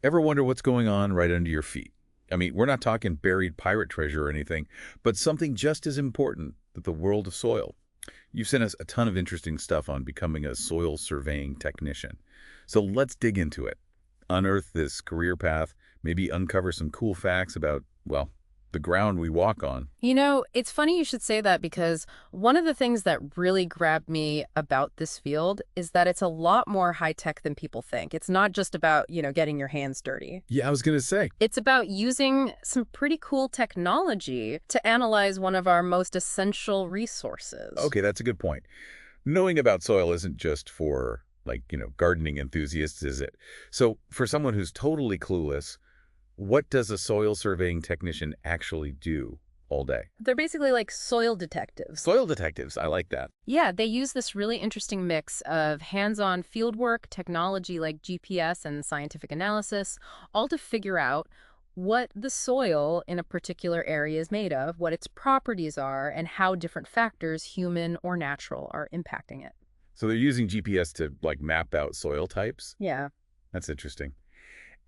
Ever wonder what's going on right under your feet? I mean, we're not talking buried pirate treasure or anything, but something just as important, that the world of soil. You've sent us a ton of interesting stuff on becoming a soil surveying technician. So let's dig into it. Unearth this career path, maybe uncover some cool facts about, well, the ground we walk on. It's funny you should say that because one of the things that really grabbed me about this field is that it's a lot more high tech than people think. It's not just about, getting your hands dirty. Yeah, I was going to say. It's about using some pretty cool technology to analyze one of our most essential resources. Okay, that's a good point. Knowing about soil isn't just for, gardening enthusiasts, is it? So for someone who's totally clueless, what does a soil surveying technician actually do all day? They're basically like soil detectives. Soil detectives, I like that. Yeah, they use this really interesting mix of hands-on fieldwork, technology like GPS and scientific analysis, all to figure out what the soil in a particular area is made of, what its properties are, and how different factors, human or natural, are impacting it. So they're using GPS to, map out soil types? Yeah. That's interesting.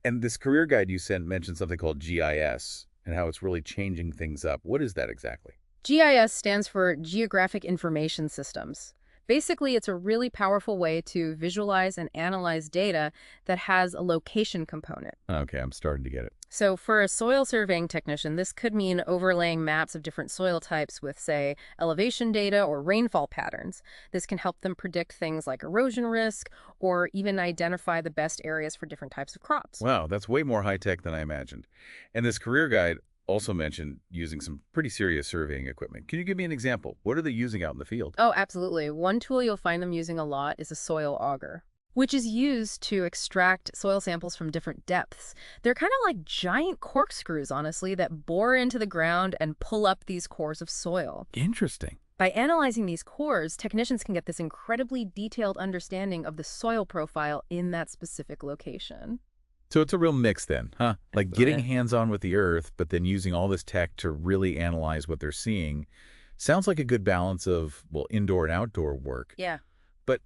And this career guide you sent mentioned something called GIS and how it's really changing things up. What is that exactly? GIS stands for Geographic Information Systems. Basically, it's a really powerful way to visualize and analyze data that has a location component. Okay, I'm starting to get it. So for a soil surveying technician, this could mean overlaying maps of different soil types with, say, elevation data or rainfall patterns. This can help them predict things like erosion risk or even identify the best areas for different types of crops. Wow, that's way more high-tech than I imagined. And this career guide also mentioned using some pretty serious surveying equipment. Can you give me an example? What are they using out in the field? Oh, absolutely. One tool you'll find them using a lot is a soil auger, which is used to extract soil samples from different depths. They're kind of like giant corkscrews, honestly, that bore into the ground and pull up these cores of soil. Interesting. By analyzing these cores, technicians can get this incredibly detailed understanding of the soil profile in that specific location. So it's a real mix then, huh? Like getting Absolutely. hands-on with the earth, but then using all this tech to really analyze what they're seeing. Sounds like a good balance of, well, indoor and outdoor work. Yeah. But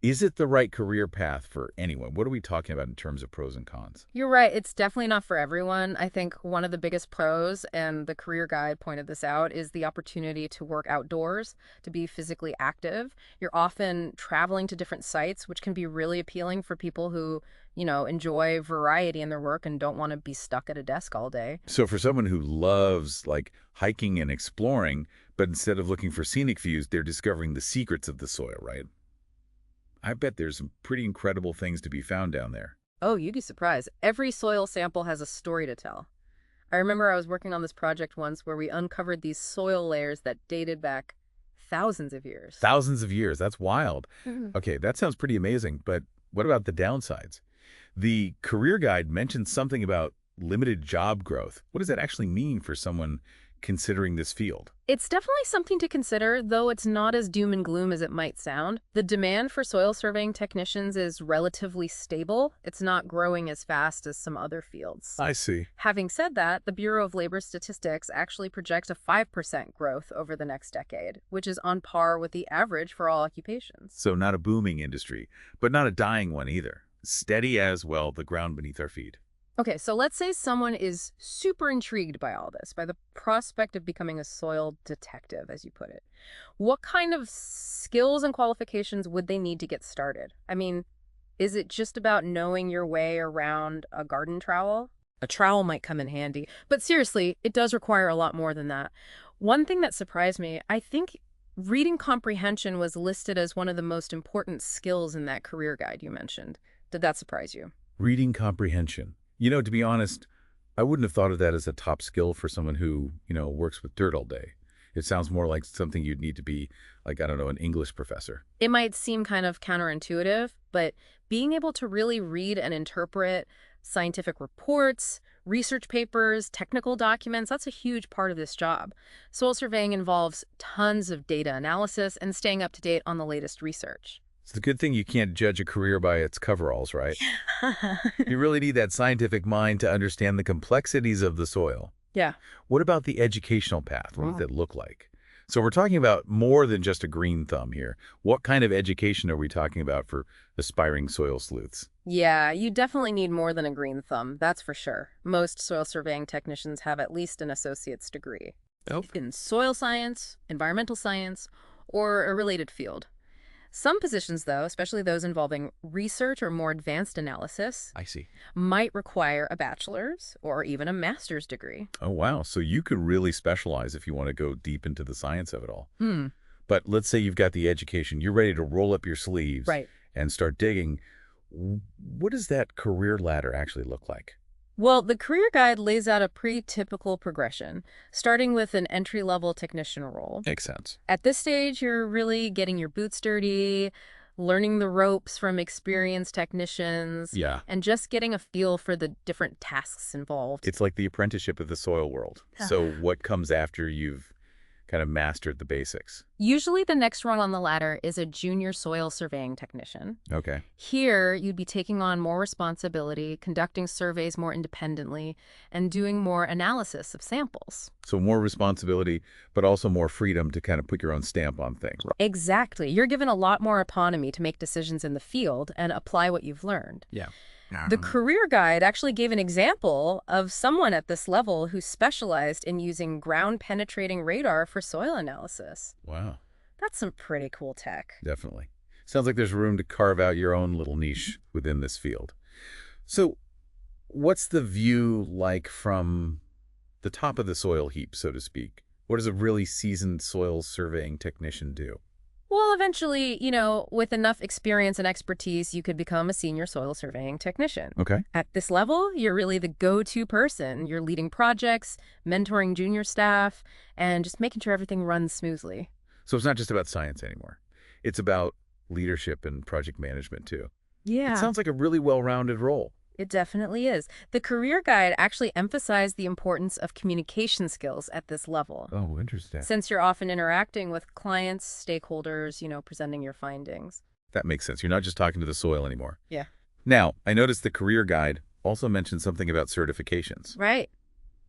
is it the right career path for anyone? What are we talking about in terms of pros and cons? You're right. It's definitely not for everyone. I think one of the biggest pros, and the career guide pointed this out, is the opportunity to work outdoors, to be physically active. You're often traveling to different sites, which can be really appealing for people who, enjoy variety in their work and don't want to be stuck at a desk all day. So for someone who loves hiking and exploring, but instead of looking for scenic views, they're discovering the secrets of the soil, right? I bet there's some pretty incredible things to be found down there. Oh, you'd be surprised. Every soil sample has a story to tell. I remember I was working on this project once where we uncovered these soil layers that dated back thousands of years. Thousands of years. That's wild. Mhm. Okay, that sounds pretty amazing, but what about the downsides? The career guide mentioned something about limited job growth. What does that actually mean for someone considering this field? It's definitely something to consider, though it's not as doom and gloom as it might sound. The demand for soil surveying technicians is relatively stable. It's not growing as fast as some other fields. I see. Having said that, the Bureau of Labor Statistics actually projects a 5% growth over the next decade, which is on par with the average for all occupations. So not a booming industry, but not a dying one either. Steady as, well, the ground beneath our feet. Okay, so let's say someone is super intrigued by all this, by the prospect of becoming a soil detective, as you put it. What kind of skills and qualifications would they need to get started? I mean, is it just about knowing your way around a garden trowel? A trowel might come in handy, but seriously, it does require a lot more than that. One thing that surprised me, I think reading comprehension was listed as one of the most important skills in that career guide you mentioned. Did that surprise you? Reading comprehension. To be honest, I wouldn't have thought of that as a top skill for someone who, works with dirt all day. It sounds more like something you'd need to be, I don't know, an English professor. It might seem kind of counterintuitive, but being able to really read and interpret scientific reports, research papers, technical documents, that's a huge part of this job. Soil surveying involves tons of data analysis and staying up to date on the latest research. It's a good thing you can't judge a career by its coveralls, right? You really need that scientific mind to understand the complexities of the soil. Yeah. What about the educational path? What does that look like? So we're talking about more than just a green thumb here. What kind of education are we talking about for aspiring soil sleuths? Yeah, you definitely need more than a green thumb, that's for sure. Most soil surveying technicians have at least an associate's degree Oh, in soil science, environmental science, or a related field. Some positions, though, especially those involving research or more advanced analysis, I see. might require a bachelor's or even a master's degree. Oh, wow. So you could really specialize if you want to go deep into the science of it all. Hmm, But let's say you've got the education, you're ready to roll up your sleeves right. and start digging. What does that career ladder actually look like? Well, the career guide lays out a pretty typical progression, starting with an entry-level technician role. Makes sense. At this stage, you're really getting your boots dirty, learning the ropes from experienced technicians, Yeah. and just getting a feel for the different tasks involved. It's like the apprenticeship of the soil world. So what comes after you've kind of mastered the basics? Usually the next rung on the ladder is a junior soil surveying technician. Okay. Here, you'd be taking on more responsibility, conducting surveys more independently, and doing more analysis of samples. So more responsibility, but also more freedom to kind of put your own stamp on things. Exactly. You're given a lot more autonomy to make decisions in the field and apply what you've learned. Yeah. The career guide actually gave an example of someone at this level who specialized in using ground-penetrating radar for soil analysis. Wow. That's some pretty cool tech. Definitely. Sounds like there's room to carve out your own little niche within this field. So what's the view like from the top of the soil heap, so to speak? What does a really seasoned soil surveying technician do? Well, eventually, with enough experience and expertise, you could become a senior soil surveying technician. Okay. At this level, you're really the go-to person. You're leading projects, mentoring junior staff, and just making sure everything runs smoothly. So it's not just about science anymore. It's about leadership and project management too. Yeah. It sounds like a really well-rounded role. It definitely is. The career guide actually emphasized the importance of communication skills at this level. Oh, interesting. Since you're often interacting with clients, stakeholders, presenting your findings. That makes sense. You're not just talking to the soil anymore. Yeah. Now, I noticed the career guide also mentioned something about certifications. Right.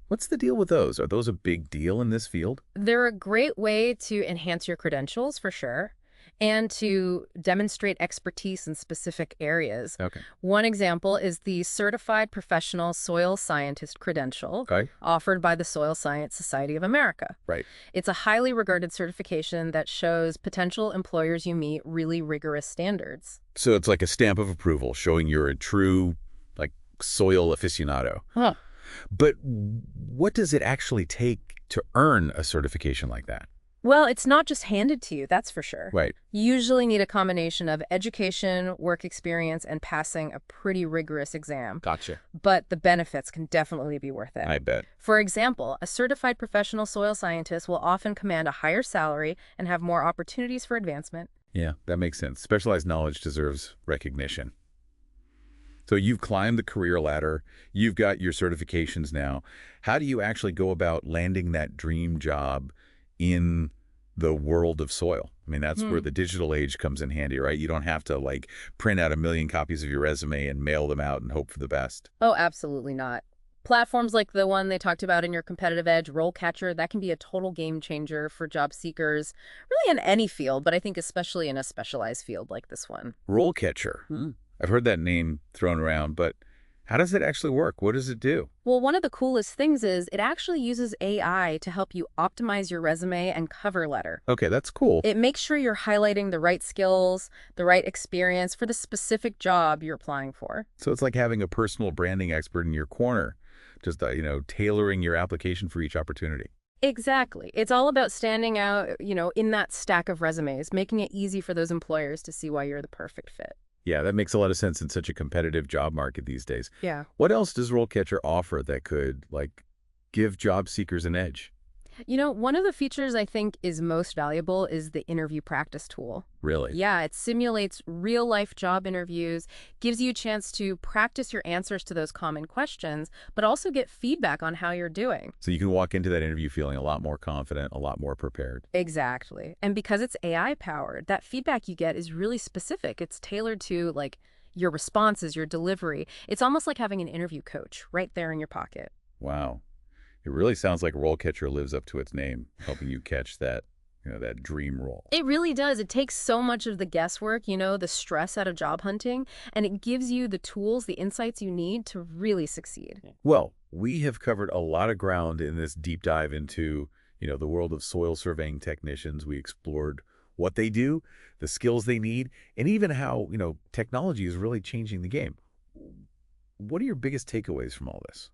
What's the deal with those? Are those a big deal in this field? They're a great way to enhance your credentials, for sure, and to demonstrate expertise in specific areas. Okay. One example is the Certified Professional Soil Scientist credential Okay. offered by the Soil Science Society of America. Right. It's a highly regarded certification that shows potential employers you meet really rigorous standards. So it's like a stamp of approval showing you're a true, soil aficionado. Huh. But what does it actually take to earn a certification like that? Well, it's not just handed to you, that's for sure. Right. You usually need a combination of education, work experience, and passing a pretty rigorous exam. Gotcha. But the benefits can definitely be worth it. I bet. For example, a certified professional soil scientist will often command a higher salary and have more opportunities for advancement. Yeah, that makes sense. Specialized knowledge deserves recognition. So you've climbed the career ladder. You've got your certifications now. How do you actually go about landing that dream job in the world of soil? I mean, that's where the digital age comes in handy, right? You don't have to print out 1 million copies of your resume and mail them out and hope for the best. Oh, absolutely not. Platforms like the one they talked about in your competitive edge, RoleCatcher, that can be a total game changer for job seekers, really in any field, but I think especially in a specialized field like this one. RoleCatcher. I've heard that name thrown around, but how does it actually work? What does it do? Well, one of the coolest things is it actually uses AI to help you optimize your resume and cover letter. Okay, that's cool. It makes sure you're highlighting the right skills, the right experience for the specific job you're applying for. So it's like having a personal branding expert in your corner, just, tailoring your application for each opportunity. Exactly. It's all about standing out, in that stack of resumes, making it easy for those employers to see why you're the perfect fit. Yeah, that makes a lot of sense in such a competitive job market these days. Yeah. What else does RoleCatcher offer that could, give job seekers an edge? One of the features I think is most valuable is the interview practice tool. Really? Yeah, it simulates real-life job interviews, gives you a chance to practice your answers to those common questions, but also get feedback on how you're doing. So you can walk into that interview feeling a lot more confident, a lot more prepared. Exactly. And because it's AI-powered, that feedback you get is really specific. It's tailored to, your responses, your delivery. It's almost like having an interview coach right there in your pocket. Wow. It really sounds like RoleCatcher lives up to its name, helping you catch that that dream role. It really does. It takes so much of the guesswork, the stress out of job hunting, and it gives you the tools, the insights you need to really succeed. Well, we have covered a lot of ground in this deep dive into, the world of soil surveying technicians. We explored what they do, the skills they need, and even how, technology is really changing the game. What are your biggest takeaways from all this?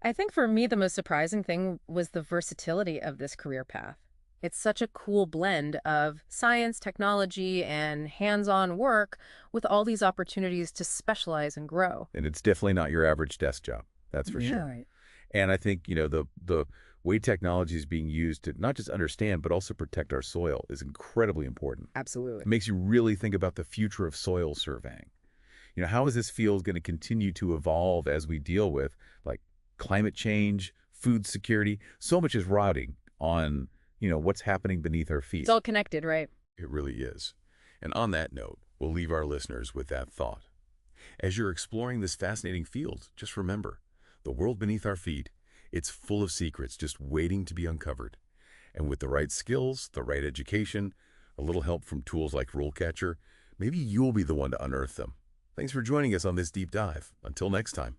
I think for me, the most surprising thing was the versatility of this career path. It's such a cool blend of science, technology, and hands-on work with all these opportunities to specialize and grow. And it's definitely not your average desk job, that's for Yeah, sure. right. And I think, the way technology is being used to not just understand, but also protect our soil is incredibly important. Absolutely. It makes you really think about the future of soil surveying. How is this field going to continue to evolve as we deal with, like, climate change, food security? So much is riding on, what's happening beneath our It's feet. all connected, right? It really is. And on that note, we'll leave our listeners with that thought. As you're exploring this fascinating field, just remember, the world beneath our feet, it's full of secrets just waiting to be uncovered. And with the right skills, the right education, a little help from tools like RoleCatcher, maybe you'll be the one to unearth them. Thanks for joining us on this deep dive. Until next time.